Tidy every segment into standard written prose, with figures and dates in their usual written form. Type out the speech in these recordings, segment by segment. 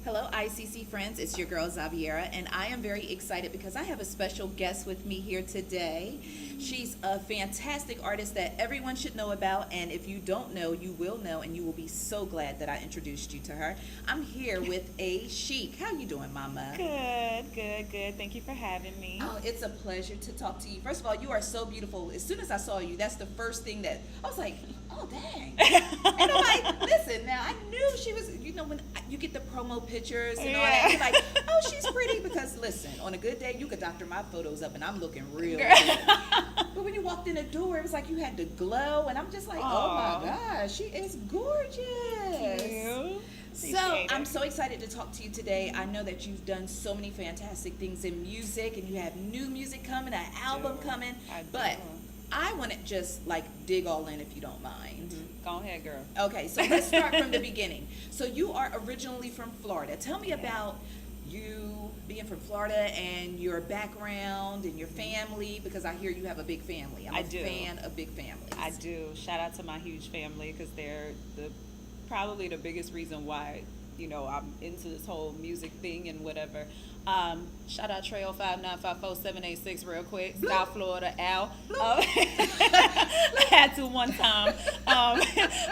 Hello, ICC friends. It's your girl, Xaviera, and I am very excited because I have a special guest with me here today. She's a fantastic artist that everyone should know about, and if you don't know, you will know, and you will be so glad that I introduced you to her. I'm here with A.Chic. How you doing, Mama? Good. Thank you for having me. Oh, it's a pleasure to talk to you. First of all, you are so beautiful. As soon as I saw you, that's the first thing that I was like, oh, dang. And I'm like, listen, now I knew she was, when you get the promo pictures and all that, you're like, oh, she's pretty. Because listen, on a good day, you could doctor my photos up and I'm looking real good. But when you walked in the door, it was like you had the glow. And I'm just like, oh my gosh, she is gorgeous. Thank you. So I'm so excited to talk to you today. I know that you've done so many fantastic things in music, and you have new music coming, an album coming. But I want to just like dig all in, if you don't mind. Go ahead, girl. Okay, so let's start from the beginning. So you are originally from Florida. Tell me about you being from Florida and your background and your family, because I hear you have a big family. I'm a fan of big families. I do. Shout out to my huge family, because they're probably the biggest reason why I'm into this whole music thing and whatever. Shout out Trail 5954786 real quick. South Florida, Al. I had to one time.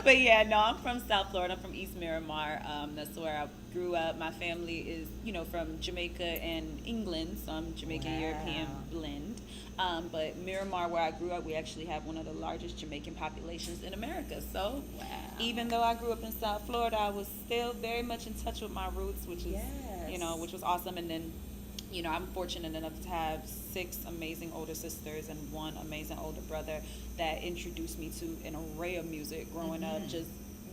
But yeah, no, I'm from South Florida. I'm from East Miramar. That's where I grew up. My family is, from Jamaica and England, so I'm Jamaican European blend. But Miramar, where I grew up, we actually have one of the largest Jamaican populations in America. So even though I grew up in South Florida, I was still very much in touch with my roots, which is, which was awesome. And then, I'm fortunate enough to have 6 amazing older sisters and 1 amazing older brother that introduced me to an array of music growing up, just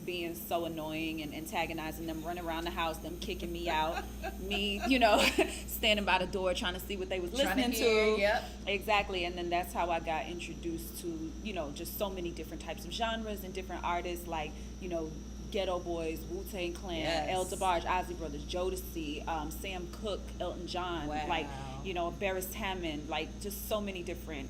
being so annoying and antagonizing them, running around the house, them kicking me out, me, standing by the door trying to see what they was listening to. Yep. Exactly. And then that's how I got introduced to, just so many different types of genres and different artists, like, Ghetto Boys, Wu-Tang Clan, El DeBarge, Ozzy Brothers, Jodeci, Sam Cooke, Elton John, like, Barris Hammond, like just so many different,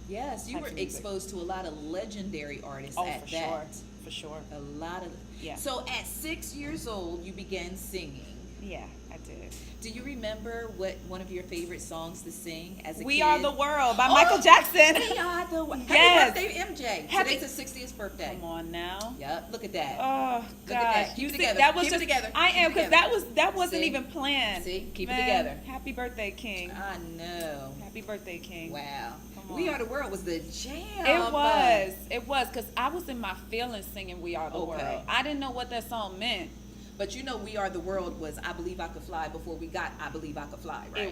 Yes, you were exposed to a lot of legendary artists at that. For sure. A lot of So at 6 years old, you began singing. Yeah, I did. Do you remember what one of your favorite songs to sing as a kid? We Are the World by Michael Jackson. We Are the World. Yes. Happy birthday, MJ. Today's his 60th birthday. Come on now. Yep, look at that. Oh, look at that. Keep it together. That was keep just, it together. I am, because that wasn't even planned. See, keep it together. Happy birthday, King. I know. Happy birthday, King. Wow. We Are the World was the jam. It was, because I was in my feelings singing We Are the World. I didn't know what that song meant. But We Are the World was I Believe I Could Fly before we got I Believe I Could Fly, right?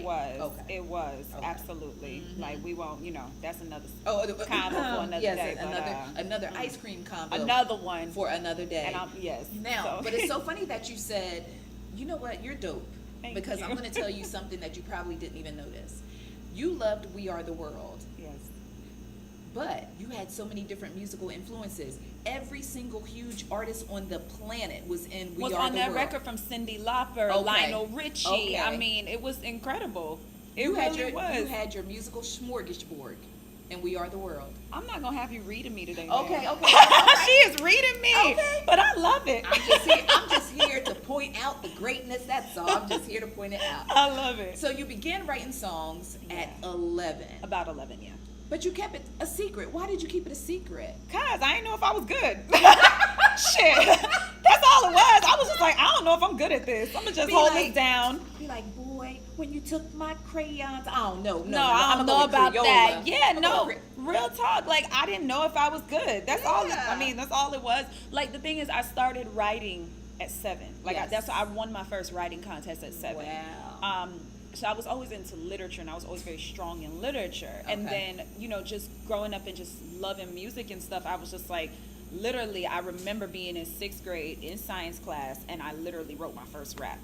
It was, absolutely. Like, we won't, that's another combo for another day. Another ice cream combo. Another one. For another day. And Now, but it's so funny that you said, you know what, you're dope. Because I'm going to tell you something that you probably didn't even notice. You loved We Are the World. Yes. But you had so many different musical influences. Every single huge artist on the planet was in We Are the World. Was on that record, from Cyndi Lauper, Lionel Richie. I mean, it was incredible. You had your musical smorgasbord in We Are the World. I'm not going to have you reading me today. Okay. She is reading me. Okay. But I love it. I'm just here to point out the greatness. That's all. I'm just here to point it out. I love it. So you began writing songs at 11. About 11, yeah. But you kept it a secret. Why did you keep it a secret? Because I didn't know if I was good. Shit. That's all it was. I was just like, I don't know if I'm good at this. I'm going to just hold this down. Be like, boy, when you took my crayons. I don't know. No, I don't know about that. Yeah, no. Real talk. Like, I didn't know if I was good. That's all. That's all it was. Like, the thing is, I started writing at 7. Like, I won my first writing contest at 7. Wow. So I was always into literature, and I was always very strong in literature. Okay. And then, just growing up and just loving music and stuff, I was just like, literally, I remember being in 6th grade in science class, and I literally wrote my first rap.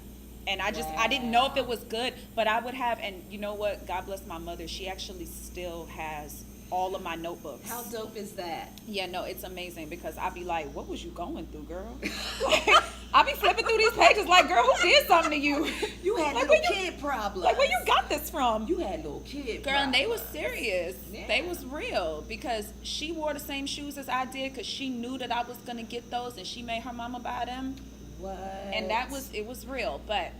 And I didn't know if it was good, but I would have, and you know what? God bless my mother. She actually still has all of my notebooks. How dope is that? Yeah, no, it's amazing, because I'd be like, what was you going through, girl? I be flipping through these pages like, girl, who did something to you? You had little kid problems. Like, where you got this from? You had little kid girl, problems. And they was serious. Yeah. They was real, because she wore the same shoes as I did, because she knew that I was going to get those, and she made her mama buy them. What? And it was real, but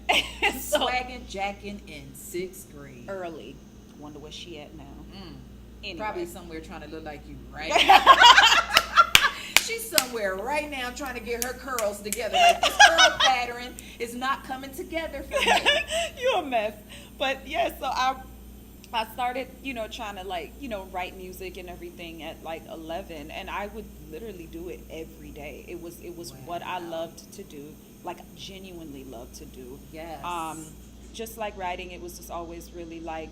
so Swagging, jacking in 6th grade. early. Wonder where she at now. Anyway. Probably somewhere trying to look like you, right? She's somewhere right now trying to get her curls together. Like, this curl pattern is not coming together for me. You a mess. But yeah, so I started, trying to write music and everything at like 11, and I would literally do it every day. It was what I loved to do, like genuinely loved to do. Yes. Just like writing, it was just always really like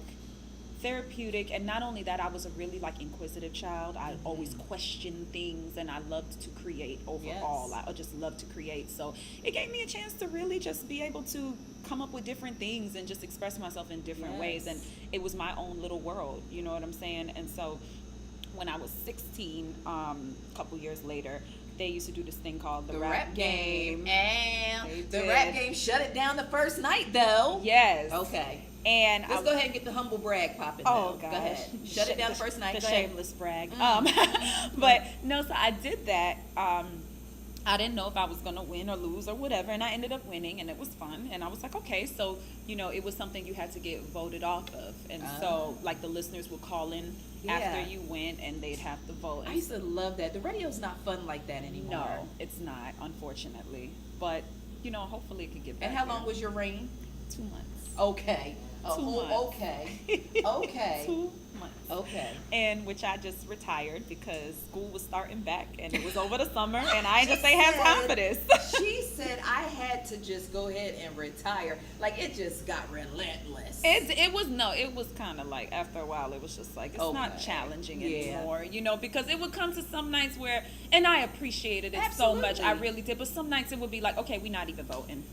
therapeutic. And not only that, I was a really like inquisitive child. I always questioned things, and I loved to create overall. Yes. I just loved to create, so it gave me a chance to really just be able to come up with different things and just express myself in different ways. And it was my own little world, you know what I'm saying? And so when I was 16, a couple years later, they used to do this thing called the rap game. And the rap game shut it down the first night, though. Yes. Okay. And let's go ahead and get the humble brag popping. Oh, though. gosh. Go ahead. Shut it down the first night. The go shameless brag. Mm-hmm. But no, so I did that. I didn't know if I was going to win or lose or whatever, and I ended up winning, and it was fun. And I was like, okay, so, it was something you had to get voted off of. And so, like, the listeners would call in after you went, and they'd have to vote. I used to love that. The radio's not fun like that anymore. No, it's not, unfortunately. But, hopefully it could get back. And how long was your reign? 2 months. Okay. 2 months. Okay. Okay. 2 months. Okay. And which I just retired because school was starting back, and it was over the summer, and I just ain't have confidence. She said I had to just go ahead and retire. Like, it just got relentless. It was kind of like, after a while, it was just like, it's not challenging anymore, because it would come to some nights where, and I appreciated it so much, I really did, but some nights it would be like, okay, we're not even voting.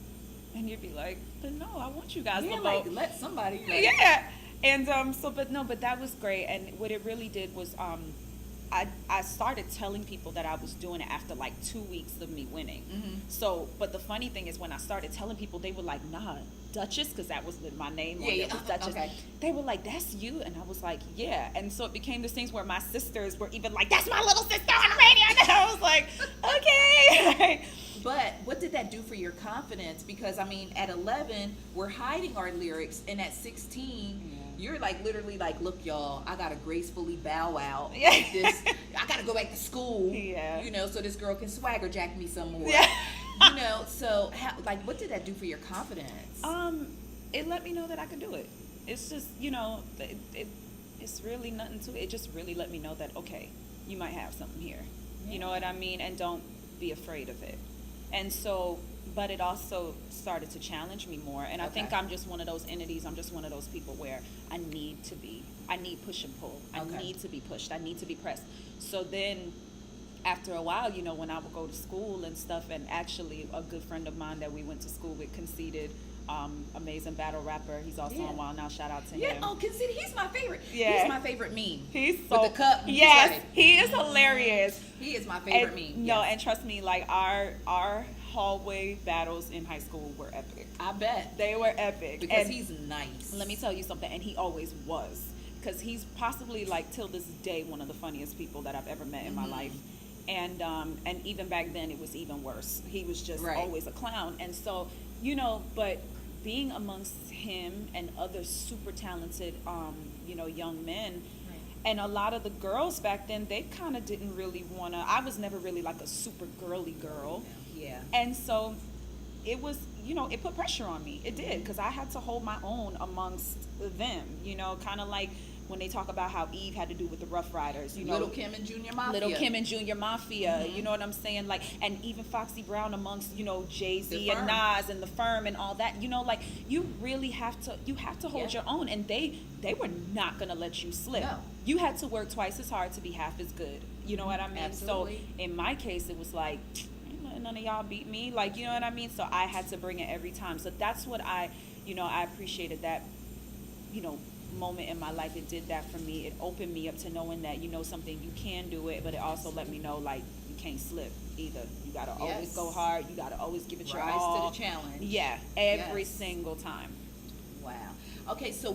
And you'd be like, but no, I want you guys to vote. Like, let somebody. Yeah. And but that was great. And what it really did was I started telling people that I was doing it after like 2 weeks of me winning. Mm-hmm. So, but the funny thing is when I started telling people, they were like, nah, Duchess, because that was my name. Was Duchess. Okay. They were like, that's you? And I was like, yeah. And so it became this thing where my sisters were even like, that's my little sister on the radio. And I was like, okay. But what did that do for your confidence? Because, I mean, at 11, we're hiding our lyrics. And at 16, you're like literally like, look, y'all, I got to gracefully bow out. Like this. I got to go back to school. Yeah. So this girl can swagger jack me some more. Yeah. So what did that do for your confidence? It let me know that I could do it. It's just, it's really nothing to it. It just really let me know that, okay, you might have something here. Yeah. You know what I mean? And don't be afraid of it. And so, but it also started to challenge me more. And I think I'm just one of those entities. I'm just one of those people where I need push and pull. I need to be pushed. I need to be pressed. So then after a while, when I would go to school and stuff, and actually a good friend of mine that we went to school with, Conceited, amazing battle rapper. He's also on Wild Now. Shout out to him. Yeah, Conceited. He's my favorite. Yeah. He's my favorite meme. He's so, with the cup. Yes, he is hilarious. He is my favorite meme. No, and trust me, like our hallway battles in high school were epic. I bet. They were epic. Because he's nice. Let me tell you something, and he always was. Because he's possibly, like, till this day, one of the funniest people that I've ever met in my life. And even back then, it was even worse. He was just always a clown. And so, but being amongst him and other super talented, young men, and a lot of the girls back then, they kind of didn't really want to, I was never really like a super girly girl. Yeah. And so it was, it put pressure on me. It did, because I had to hold my own amongst them, kind of like when they talk about how Eve had to do with the Rough Riders, Little Kim and Junior Mafia. Little Kim and Junior Mafia, you know what I'm saying? Like, and even Foxy Brown amongst, Jay-Z and Nas and The Firm and all that, like, you really have to hold your own, and they were not going to let you slip. No. You had to work twice as hard to be half as good. You know what I mean? Absolutely. So in my case, it was like, none of y'all beat me. Like, you know what I mean? So I had to bring it every time. So that's what I appreciated that, moment in my life. It did that for me. It opened me up to knowing that, something, you can do it, but it also let me know, like, you can't slip either. You got to always go hard. You got to always give it your all. Rise to the challenge. Yeah, every single time. Wow. Okay, so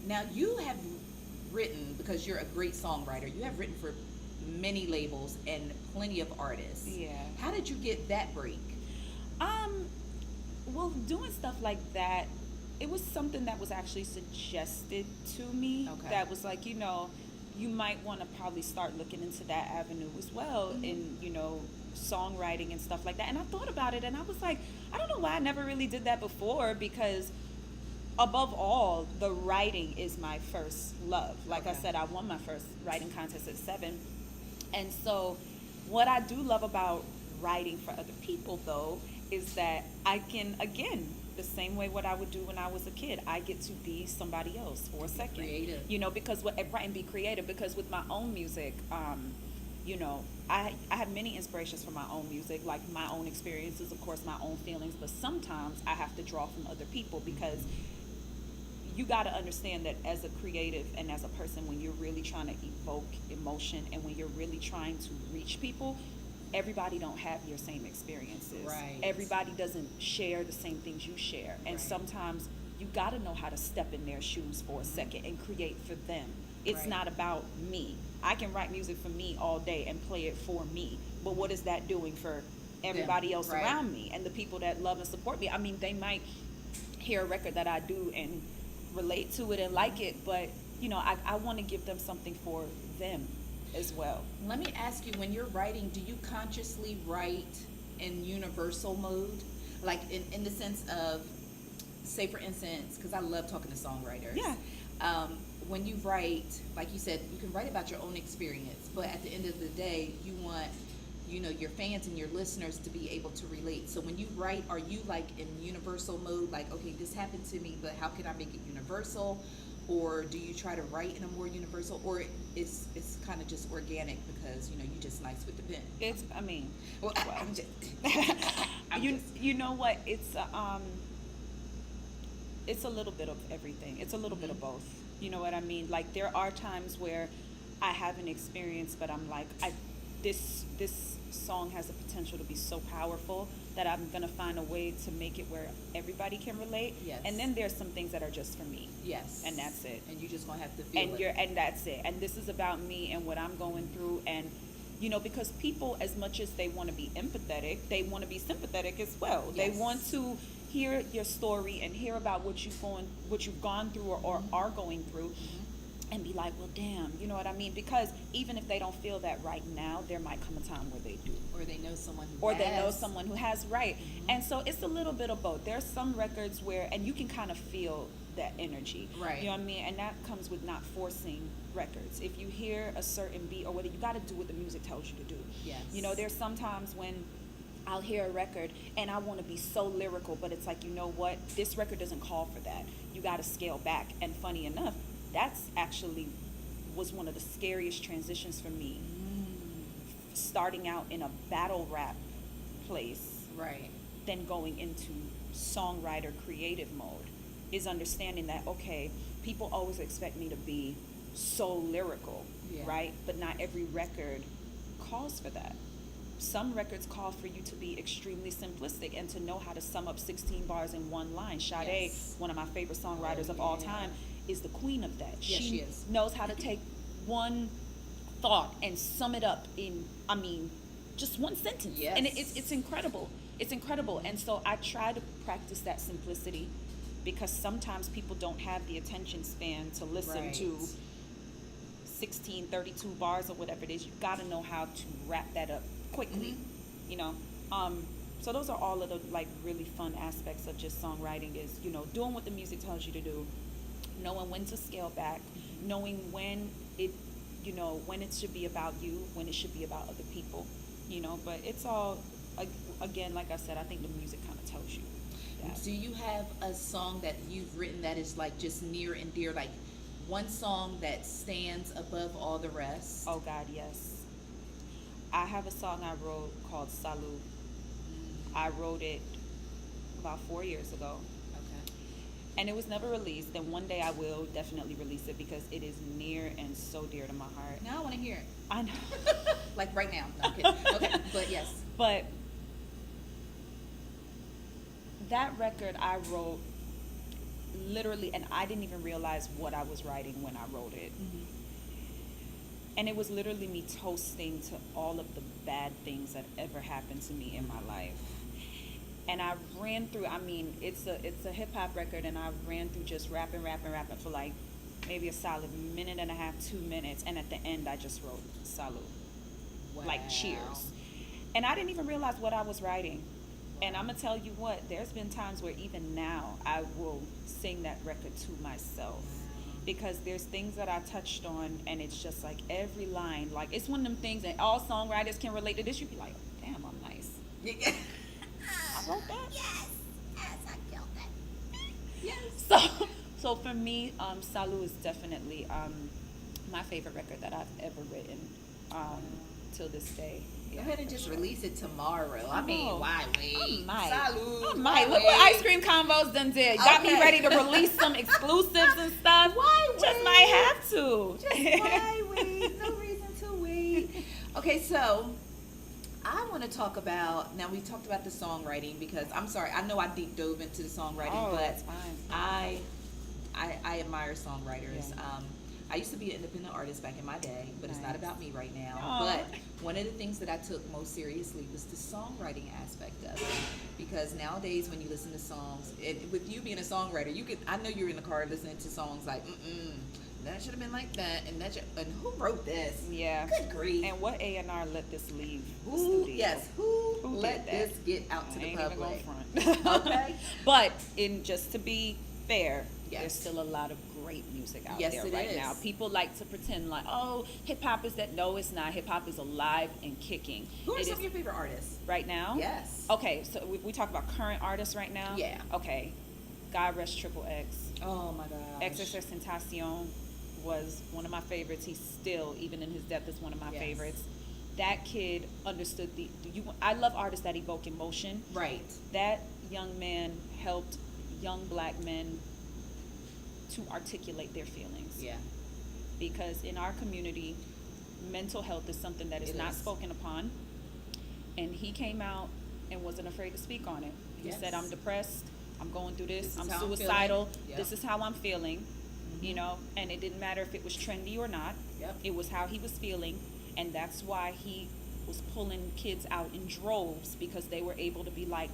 now you have written, because you're a great songwriter, you have written for many labels and plenty of artists. Yeah. How did you get that break? Um, well, doing stuff like that, it was something that was actually suggested to me. Okay. That was like, you might want to probably start looking into that avenue as well, in songwriting and stuff like that. And I thought about it, and I was like, I don't know why I never really did that before, because above all, the writing is my first love. Like I Okay. said, I won my first writing contest at 7. And so what I do love about writing for other people, though, is that I can, again, the same way what I would do when I was a kid, I get to be somebody else for a second. Creative. Because right, and be creative, because with my own music, I have many inspirations for my own music, like my own experiences, of course, my own feelings, but sometimes I have to draw from other people, because you got to understand that as a creative and as a person, when you're really trying to evoke emotion and when you're really trying to reach people, everybody don't have your same experiences. Right. Everybody doesn't share the same things you share. And Right. sometimes you got to know how to step in their shoes for a second and create for them. It's Right. not about me. I can write music for me all day and play it for me. But what is that doing for everybody else Right. around me and the people that love and support me? I mean, they might hear a record that I do and relate to it and like it, but I want to give them something for them as well. Let me ask you, when you're writing, do you consciously write in universal mode? Like in the sense of, say for instance, because I love talking to songwriters. Yeah. When you write, like you said, you can write about your own experience, but at the end of the day, you want your fans and your listeners to be able to relate. So when you write, are you like in universal mode, like, okay, this happened to me, but how can I make it universal? Or do you try to write in a more universal, or it's kind of just organic because you're just nice with the pen? Well, I'm just, you know what? It's a little bit of everything. It's a little bit of both. You know what I mean? Like, there are times where I have an experience, but I'm like, this song has the potential to be so powerful that I'm gonna find a way to make it where everybody can relate. Yes. And then there's some things that are just for me. Yes. And that's it. And you just gonna have to feel it. And that's it. And this is about me and what I'm going through. And because people, as much as they want to be empathetic, they want to be sympathetic as well. Yes. They want to hear your story and hear about what you've gone through or are going through. And be like, well, damn, you know what I mean? Because even if they don't feel that right now, there might come a time where they do. Or they know someone who has, right. And so it's a little bit of both. There's some records where, and you can kind of feel that energy. Right. You know what I mean? And that comes with not forcing records. If you hear a certain beat or whether you got to do what the music tells you to do. Yes. There's sometimes when I'll hear a record and I want to be so lyrical, but it's like, you know what? This record doesn't call for that. You got to scale back. And funny enough, that's actually was one of the scariest transitions for me. Starting out in a battle rap place, right, then going into songwriter creative mode, is understanding that, okay, people always expect me to be so lyrical, right? But not every record calls for that. Some records call for you to be extremely simplistic and to know how to sum up 16 bars in one line. Sade, one of my favorite songwriters of all time, is the queen of that. Yes, she is. Knows how to take one thought and sum it up in, just one sentence. Yes. And it's incredible. It's incredible. And so I try to practice that simplicity, because sometimes people don't have the attention span to listen to 16, 32 bars or whatever it is. You've got to know how to wrap that up quickly, so those are all of the really fun aspects of just songwriting, is doing what the music tells you to do, knowing when to scale back, knowing when it should be about you, when it should be about other people, but it's all, again, like I said, I think the music kind of tells you that. Do you have a song that you've written that is just near and dear, like one song that stands above all the rest? Oh God, yes. I have a song I wrote called Salud. I wrote it about 4 years ago. Okay. And it was never released. And one day I will definitely release it, because it is near and so dear to my heart. Now I want to hear it. I know. Like right now. No, I'm kidding. Okay, but yes. But that record I wrote literally, and I didn't even realize what I was writing when I wrote it. And it was literally me toasting to all of the bad things that ever happened to me in my life. And I ran through, I mean, it's a hip hop record, and I ran through just rapping for like maybe a solid minute and a half, 2 minutes. And at the end, I just wrote salud. Wow. Like cheers. And I didn't even realize what I was writing. And I'm going to tell you what, there's been times where even now I will sing that record to myself. Because there's things that I touched on, and it's just like every line, like it's one of them things that all songwriters can relate to this. You'd be like, damn, I'm nice. Yeah. I wrote that? Yes, I killed that. Yes. So for me, Salud is definitely my favorite record that I've ever written till this day. Go ahead and just release it tomorrow. I mean, why wait? I might. Salud. I might. Look what Ice Cream Convos done did. Got me ready to release some exclusives and stuff. Why wait? Just might have to. Just why wait? No reason to wait. Okay, so I want to talk about, now we talked about the songwriting, because I'm sorry, I know I deep dove into the songwriting, but that's fine. I admire songwriters. Yeah. I used to be an independent artist back in my day, but it's not about me right now. Aww. But one of the things that I took most seriously was the songwriting aspect of it. Because nowadays when you listen to songs, with you being a songwriter, I know you're in the car listening to songs like, that should have been like that, and who wrote this? Yeah. Good grief. And what A&R let this leave the Who studio? who Who let did that? this get out to the I ain't public? even gonna front. Okay. But just to be fair, Yes. there's still a lot of great music out Yes, there it right is. now. People like to pretend like, oh, hip hop is that. No, it's not. Hip hop is alive and kicking. Who are It some is- of your favorite artists? right now? Yes. Okay, so we talk about current artists right now. Yeah. Okay, God rest Triple X. Oh my gosh. XXX Tentacion was one of my favorites. He's still, even in his death, is one of my Yes. favorites. That kid understood I love artists that evoke emotion. Right. That young man helped young black men to articulate their feelings. Yeah. Because in our community, mental health is something that is It not is. spoken upon. And he came out and wasn't afraid to speak on it. He Yes. said, I'm depressed, I'm going through this, This is I'm how I'm suicidal, feeling. Yep. this is how I'm feeling, you know, and it didn't matter if it was trendy or not. Yep. It was how he was feeling, and that's why he was pulling kids out in droves, because they were able to be like,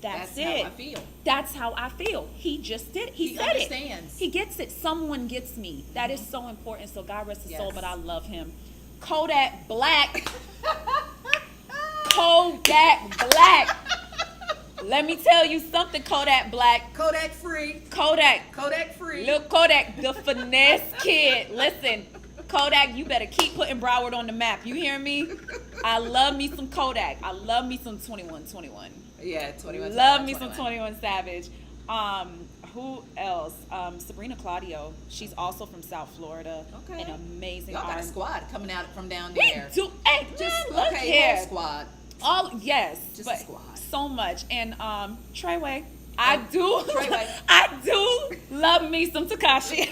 that's it. How I feel. That's how I feel. He just did it. He said understands. it. He gets it. Someone gets me. That is so important. So God rest his soul, Yes. but I love him. Kodak Black. Kodak Black. Let me tell you something, Kodak Black. Kodak free. Kodak. Kodak free. Look, Kodak, the finesse kid. Listen, Kodak, you better keep putting Broward on the map. You hear me? I love me some Kodak. I love me some 2121. Yeah, 21. Love me some 21 Savage. Who else? Sabrina Claudio. She's also from South Florida. Okay. An amazing Y'all got a artist. squad coming out from down We there. do. Hey, Just man, look okay, here. whole squad. All yes, Just but a squad. so much. And Treyway. I do. Treyway. I do love me some Tekashi.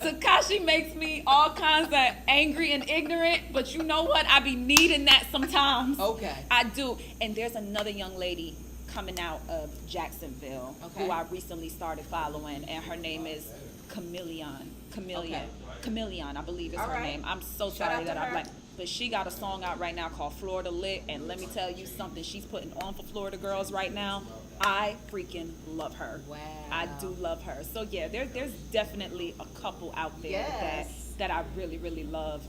Tekashi makes me all kinds of angry and ignorant, but you know what? I be needing that sometimes. Okay. I do. And there's another young lady coming out of Jacksonville Okay. who I recently started following, and her name is Chameleon. Okay. Chameleon, I believe is All her right. name. I'm so Shout sorry out to that I'm her. like, but she got a song out right now called Florida Lit, and let me tell you something, she's putting on for Florida girls right now. I freaking love her. Wow. I do love her. So yeah, there's definitely a couple out there Yes. that I really, really love.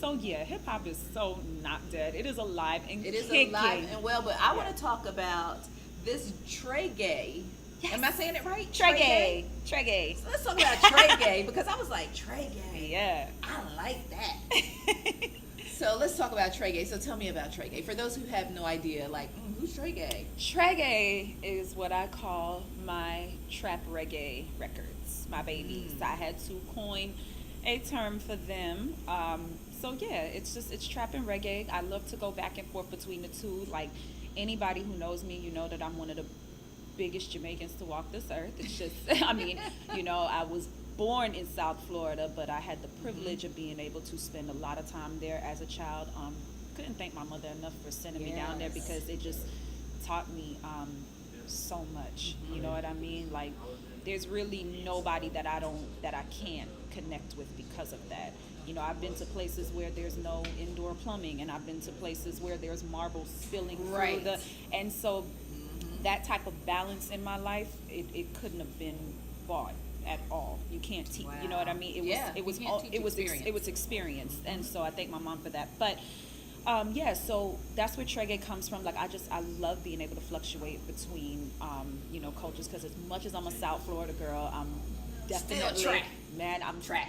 So yeah, hip hop is so not dead. It is alive and It is kicking. alive and well, but I want to talk about this Trey Gay. Yes. Am I saying it right? Trey Gay. So let's talk about Trey Gay, because I was like, Trey Gay. Yeah. I like that. So let's talk about Trey Gay. So tell me about Trey Gay. For those who have no idea, like, who's Trey Gay? Trey Gay is what I call my trap reggae records, my babies. I had to coin a term for them. So yeah, it's trap and reggae. I love to go back and forth between the two. Like anybody who knows me, you know that I'm one of the biggest Jamaicans to walk this earth. It's just, I mean, you know, I was born in South Florida, but I had the privilege of being able to spend a lot of time there as a child. Couldn't thank my mother enough for sending me down there, because it just taught me so much. You know what I mean? Like, there's really nobody that I can't connect with because of that. You know, I've been to places where there's no indoor plumbing, and I've been to places where there's marble spilling Right. through and so that type of balance in my life, it couldn't have been bought at all. You can't teach. You know what I mean? It was experience, and so I thank my mom for that. But so that's where reggae comes from. Like I love being able to fluctuate between cultures, because as much as I'm a South Florida girl, I'm definitely track. Man, I'm Track.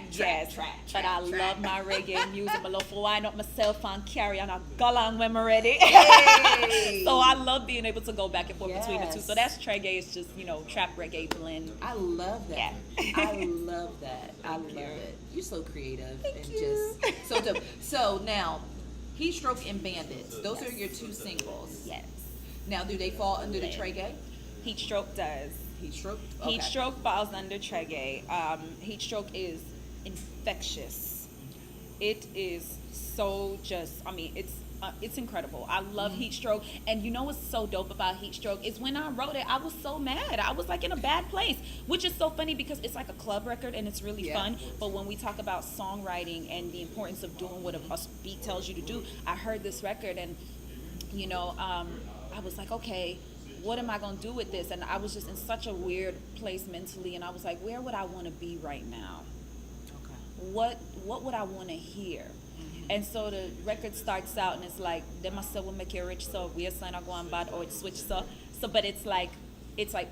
But I love my reggae music. I love to wind up myself and carry on a galang when I'm ready. Hey. So I love being able to go back and forth between the two. So that's reggae. It's just trap reggae blend. I love that. Yeah. I love that. I love it. You're so creative. Thank you. Just so dope. So now, Heat Stroke and Bandits. Those are your 2 singles. Yes. Now, do they fall under the reggae? Heat Stroke does. Heat Stroke? Okay. Heat Stroke falls under reggae. Heat Stroke is infectious. It is so it's incredible. I love Heat Stroke, and you know what's so dope about Heat Stroke is when I wrote it, I was so mad. I was like in a bad place, which is so funny because it's like a club record and it's really fun. But when we talk about songwriting and the importance of doing what a beat tells you to do, I heard this record and I was like, okay, what am I gonna do with this? And I was just in such a weird place mentally, and I was like, where would I want to be right now? Okay. What would I want to hear? And so the record starts out and it's like, them I say will make you rich, so we assign a go on bad or it switch so but it's like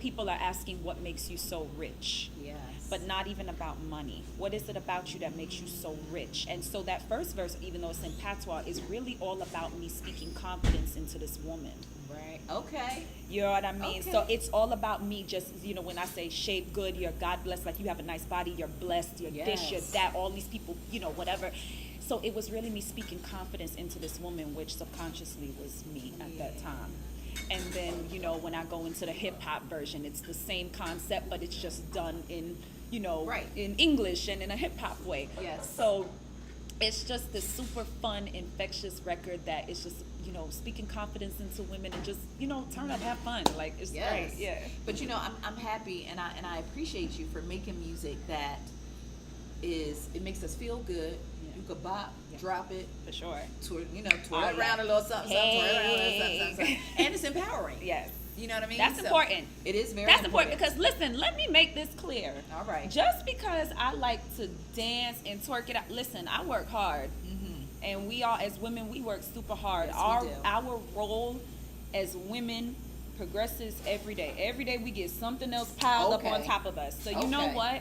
people are asking what makes you so rich. Yes. But not even about money. What is it about you that makes you so rich? And so that first verse, even though it's in patois, is really all about me speaking confidence into this woman. Right. Okay. You know what I mean? Okay. So it's all about me just, when I say shape good, you're God blessed, like you have a nice body, you're blessed, you're this, you're that, all these people, whatever. So it was really me speaking confidence into this woman, which subconsciously was me at that time. And then, when I go into the hip-hop version, it's the same concept, but it's just done in, in English and in a hip-hop way. Yes. So it's just this super fun, infectious record that is just, speaking confidence into women and just, turn up, have fun. Like, it's great. Yeah. But, I'm happy and I appreciate you for making music that it makes us feel good. You could bop, drop it. For sure. Twirl it around a little something, twirl around a little something. And it's empowering. Yes. You know what I mean? That's important. It is very That's important because, listen, let me make this clear. All right. Just because I like to dance and twerk it out, listen, I work hard. Mm-hmm. And we all, as women, we work super hard. Yes, we do. Our role as women progresses every day. Every day we get something else piled up on top of us. So you know what?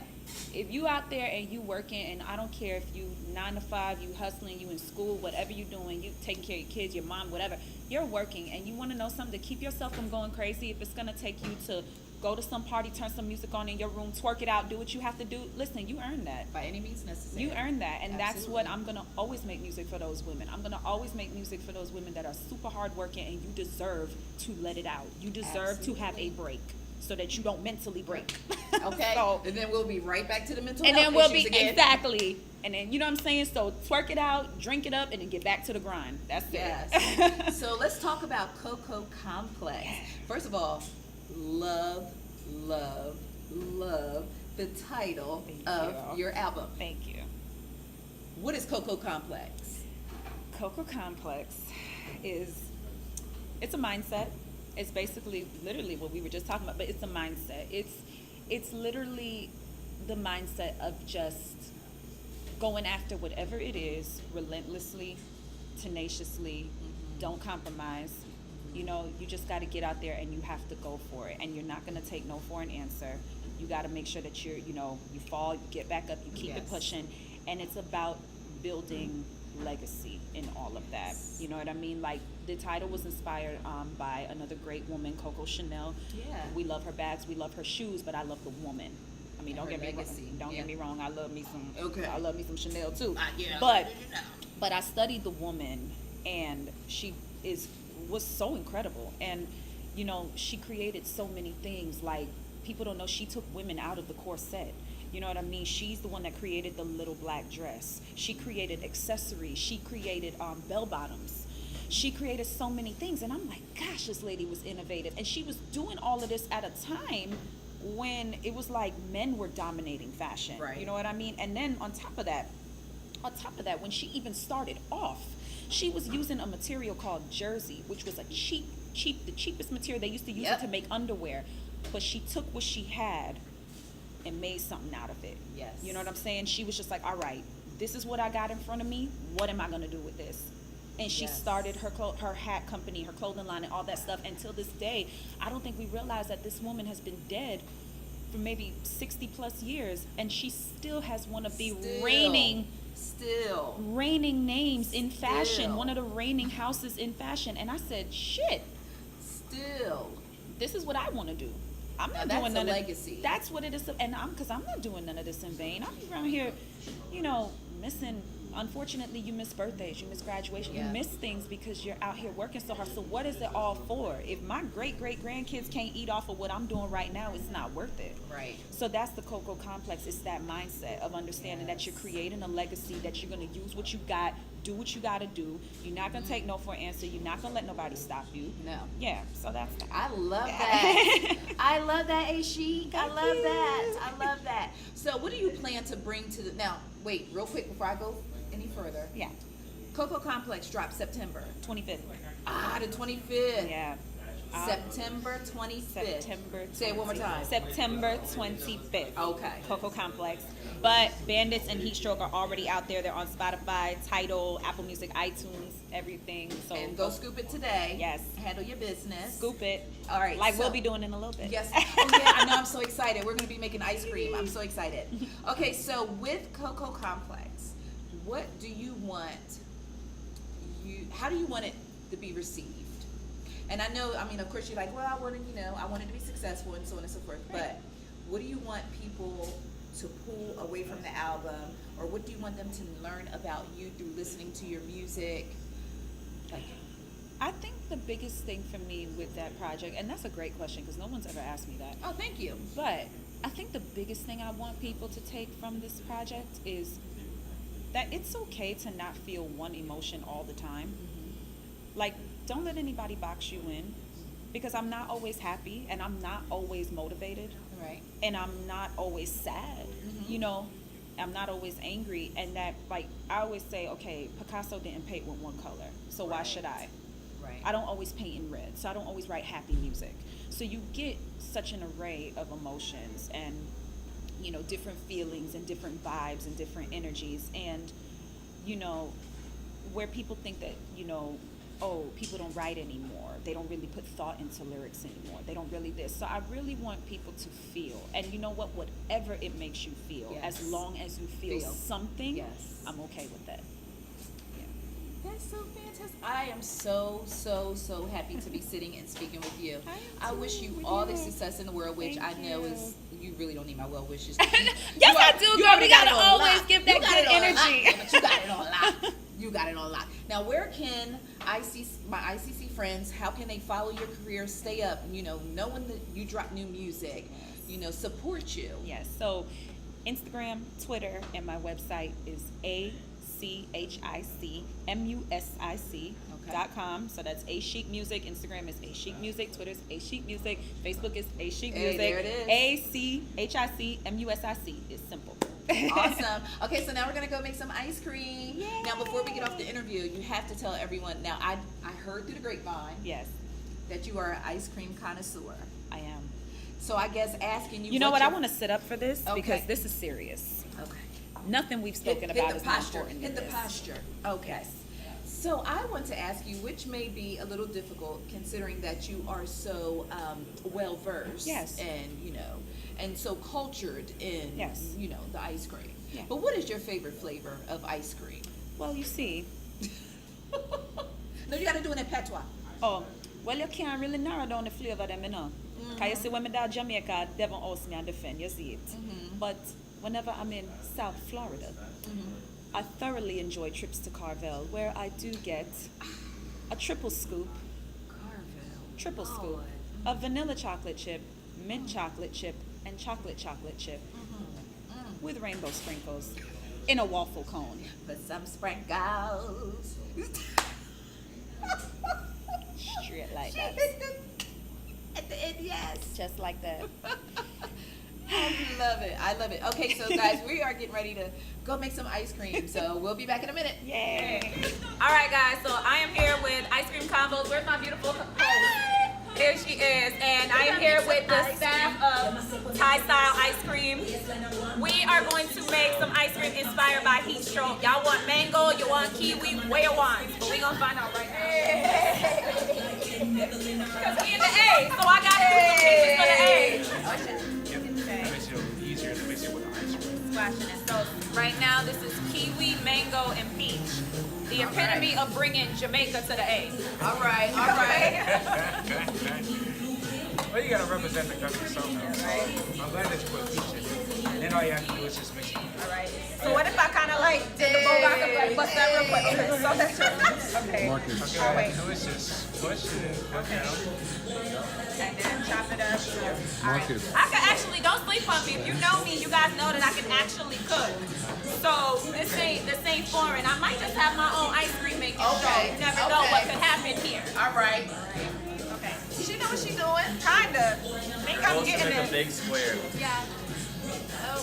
If you out there and you working, and I don't care if you 9 to 5, you hustling, you in school, whatever you doing, you taking care of your kids, your mom, whatever, you're working, and you want to know something to keep yourself from going crazy. If it's going to take you to go to some party, turn some music on in your room, twerk it out, do what you have to do, listen, you earn that. By any means necessary. You earn that, and Absolutely. that's what I'm going to always make music for those women. I'm going to always make music for those women that are super hard working, and you deserve to let it out. You deserve to have a break so that you don't mentally break. Okay. So, and then we'll be right back to the mental and health then we'll issues be again. exactly, and then you know what I'm saying. So twerk it out, drink it up, and then get back to the grind. That's it. So let's talk about Coco Complex. First of all, love the title of your album. Thank you. What is Coco Complex? Coco Complex it's a mindset. It's basically literally what we were just talking about, but it's a mindset. It's literally the mindset of just going after whatever it is relentlessly, tenaciously. Don't compromise. You just got to get out there and you have to go for it, and you're not going to take no for an answer. You got to make sure that you fall, you get back up, you keep it pushing, and it's about building legacy in all of that. You know what I mean? Like, the title was inspired by another great woman, Coco Chanel. Yeah. We love her bags, we love her shoes, but I love the woman. I mean, don't get me wrong. I love me some Chanel too. But I studied the woman, and she was so incredible, and she created so many things. Like, people don't know, she took women out of the corset. You know what I mean? She's the one that created the little black dress. She created accessories. She created bell bottoms. She created so many things. And I'm like, gosh, this lady was innovative. And she was doing all of this at a time when it was like men were dominating fashion. Right. You know what I mean? And then on top of that, when she even started off, she was using a material called jersey, which was a cheap the cheapest material. They used to use it to make underwear, but she took what she had and made something out of it. Yes. You know what I'm saying? She was just like, all right, this is what I got in front of me. What am I going to do with this? And she started her hat company, her clothing line, and all that stuff. Until this day, I don't think we realize that this woman has been dead for maybe 60 plus years, and she still has one of the reigning names in fashion, one of the reigning houses in fashion. And I said, shit. This is what I want to do. I'm not doing none of legacy. That's what it is, and because I'm not doing none of this in vain. I'm around here, you know, missing. Unfortunately, you miss birthdays, you miss graduation, you miss things because you're out here working so hard. So what is it all for? If my great grandkids can't eat off of what I'm doing right now, it's not worth it. Right. So that's the Coco complex. It's that mindset of understanding that you're creating a legacy, that you're going to use what you got, do what you got to do. You're not going to take no for an answer. You're not going to let nobody stop you. No. Yeah. So that's that. I love that. I love that, A.Chic. I love that. I love that. So what do you plan to bring to the, now, wait, real quick before I go any further. Yeah. Coco Complex drops September 25th. The 25th. Yeah. September 25th. Say it one more time. September 25th. Okay. Coco Complex. But Bandits and Heatstroke are already out there. They're on Spotify, Tidal, Apple Music, iTunes, everything. So and go scoop it today. Yes. Handle your business. Scoop it. All right. Like we'll be doing in a little bit. Yes. Oh yeah, I know. I'm so excited. We're going to be making ice cream. I'm so excited. Okay, so with Coco Complex, what do you want? How do you want it to be received? And I know, I mean, of course, you're like, well, I want it to be successful and so on and so forth. Right. But what do you want people to pull away from the album, or what do you want them to learn about you through listening to your music? Like, I think the biggest thing for me with that project, and that's a great question because no one's ever asked me that. oh, thank you. But I think the biggest thing I want people to take from this project is that it's okay to not feel one emotion all the time. Like, don't let anybody box you in, because I'm not always happy and I'm not always motivated. Right. And I'm not always sad. You know, I'm not always angry. And that, like, I always say, okay, Picasso didn't paint with one color, so why should I? Right. I don't always paint in red, so I don't always write happy music. So you get such an array of emotions and, you know, different feelings and different vibes and different energies. And, you know, where people think that, you know, oh, people don't write anymore. They don't really put thought into lyrics anymore. They don't really this. So I really want people to feel. And you know what? Whatever it makes you feel, as long as you feel something, I'm okay with that. That's so fantastic. I am so happy to be sitting and speaking with you. I wish you all the success in the world, which I know is, you really don't need my well wishes. Yes, I do, girl. We gotta always give that good energy. But you got it on lock. You got it on lock. Now, where can my ICC friends, how can they follow your career, stay up, you know, knowing that you drop new music, you know, support you? Yes. So Instagram, Twitter, and my website is AChicsMusic.com. So that's A.Chic Music. Instagram is A.Chic Music. Twitter is A.Chic Music. Facebook is A.Chic Music. There it is. AChicsMusic. It's simple. Awesome. Okay, so now we're gonna go make some ice cream. Yay. Now, before we get off the interview, you have to tell everyone. Now, I heard through the grapevine. Yes. That you are an ice cream connoisseur. I am. So I guess asking you. You know what? I want to sit up for this because this is serious. Okay. Nothing we've spoken about is more important than this. Hit the posture. Okay. Yes. So I want to ask you, which may be a little difficult considering that you are so well versed. Yes. And you know, and so cultured in you know, the ice cream. Yeah. But what is your favorite flavor of ice cream? Well, you see. No, you got to do it in patois. Oh, well, you can't really narrow down the flavor them, you know. Because you see, when I'm down Jamaica, Devon house me and defend, you see it. But whenever I'm in South Florida, I thoroughly enjoy trips to Carvel, where I do get a triple scoop of vanilla chocolate chip, mint chocolate chip, and chocolate chip with rainbow sprinkles in a waffle cone. Put some sprinkles. Straight like that. At the end, yes. Just like that. I love it. I love it. Okay, so guys, we are getting ready to go make some ice cream. So we'll be back in a minute. Yay. All right, guys. So I am here with Ice Cream Convos. Where's my beautiful host? Here she is, and I am here with the staff of Thai Style Ice Cream. We are going to make some ice cream inspired by heat stroke. Y'all want mango, you want kiwi, what you want? But we gonna find out right now. Because we in the A, so I gotta do some pictures for the A. Makes it a little easier to mix it with the ice cream. Splashing it. So right now, this is kiwi, mango, and peach. The epitome of bringing Jamaica to the A. All right. Well, you gotta represent the country somehow. So I'm glad that you put peach in it. And then all you have to do is just mix it. All right. So what if I kind of like did the Bogart like bust that real quick? Okay, so that's your okay. Okay, all you do is just push it down. And then chop it up. All right. I can actually, don't sleep on me. If you know me, you guys know that I can actually cook. So this ain't foreign. I might just have my own ice cream making show. You never know what could happen here. All right. Okay. She know what she's doing. Kinda. Think I'm Supposed to getting make a it. big square. Yeah.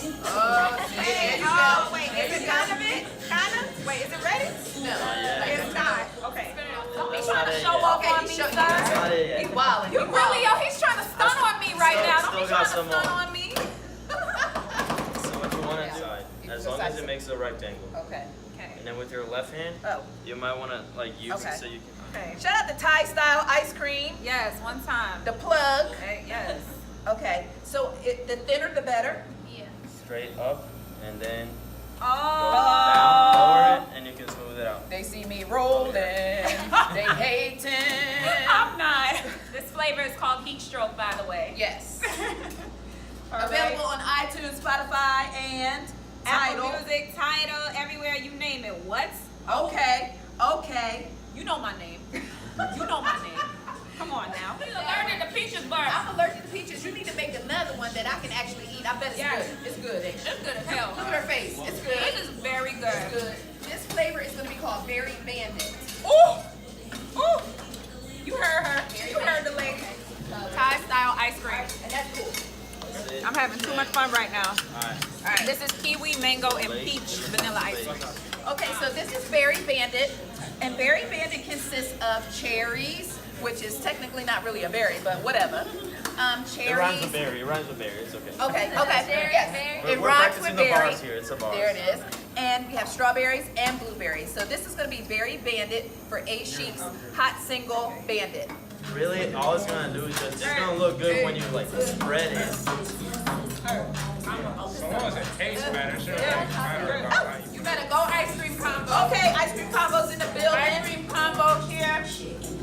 Hey, Oh, wait, is it kind of it? Kind of? Wait, is it ready? No. It's not. Okay. Don't be trying to show off on me, Not sir. it yet. He wildin'. You really, yo, he's trying to stun on me right now. Don't be still trying got to some stun more. on me. So what you want to do, as long as it makes a rectangle. Okay. Okay. And then with your left hand, Oh. you might want to like use Okay. it so you can. Okay. Shout out to Thai Style Ice Cream. Yes, one time. The plug. Okay, yes. Okay. So the thinner the better. Yeah. Straight up and then go Oh. down, lower it, and you can smooth it out. They see me rolling. They hating. I'm not. This flavor is called Heat Stroke, by the way. Yes. All right. Available on iTunes, Spotify, and Apple Tidal. Music, Tidal, everywhere, you name it. What? Okay. You know my name. You know my name. Come on now. He's allergic to peaches, but I'm allergic to peaches. You need to make another one that I can actually eat. I bet it's Yes. good. It's good. Ain't it? it's good as hell. Look at her face. It's good. This is very good. It's good. This flavor is going to be called Berry Bandit. Ooh! Ooh! You heard her. You heard the lady. Thai style ice cream. And that's cool. That's it. I'm having too much fun right now. Alright. All right. This is kiwi, mango, and peach vanilla ice cream. Okay, so this is Berry Bandit, and Berry Bandit consists of cherries, which is technically not really a berry, but whatever. Cherries. It rhymes with berry. It rhymes with berry. It's okay. Okay, yes. It We're rhymes practicing with the berry. bars here. It's a bar. There it is. And we have strawberries and blueberries. So this is going to be Berry Bandit for AChics Hot Single Bandit. Really, all it's gonna do is just, it's gonna look good when you like spread it. So long as it tastes better, sure. You better go ice cream combo. Okay, ice cream combos in the building. Ice cream combo here.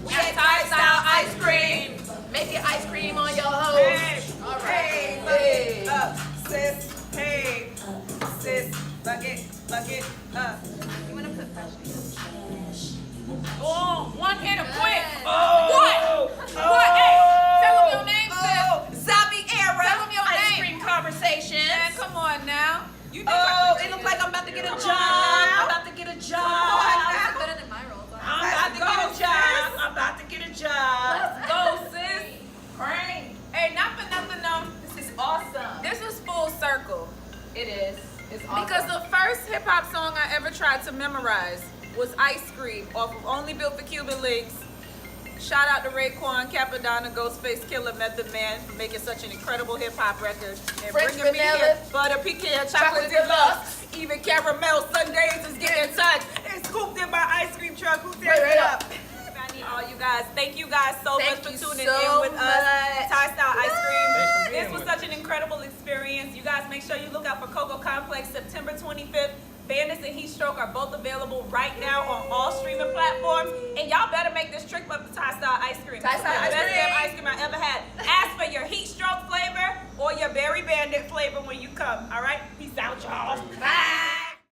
We had Thai style ice cream. Make your ice cream on your hose. Hey. All right. Hey, up, sis. Hey, sis. Bucket up. You wanna put that? Oh, one hit of quick. What? What? Hey, tell them your name, sis. Xaviera. Tell them your Ice name. cream conversations. Man, come on now. You think Oh, it looks like I'm about to get a Come job. on now. I'm about to get a job. That's better than my role. I'm about to get a job. I'm about to get a job. Let's go, sis. Crank. Hey, not for nothing, This is awesome. This is full circle. It is. It's awesome. Because the first hip hop song I ever tried to memorize was Ice Cream off of Only Built for Cuban Linx. Shout out to Raekwon, Capadonna, Ghostface Killer, Method Man for making such an incredible hip hop record. And French bringing me vanilla, here butter pecan, chocolate deluxe, even caramel sundaes is getting touched. It's scooped in my ice cream truck. Who tears Right it up. up? I need all you guys. Thank you guys so Thank much you for tuning so in with us. much. Thai style ice cream. Thanks for being This was with such an incredible experience. You guys make sure you look out for Coco Complex September 25th. Bandits and Heat Stroke are both available right now on all streaming platforms. And y'all better make this trip up to Thai style ice cream. Thai style It's the ice best cream. damn ice cream I ever had. Ask for your Heat Stroke flavor or your Berry Bandit flavor when you come. All right? Peace out, y'all. Bye.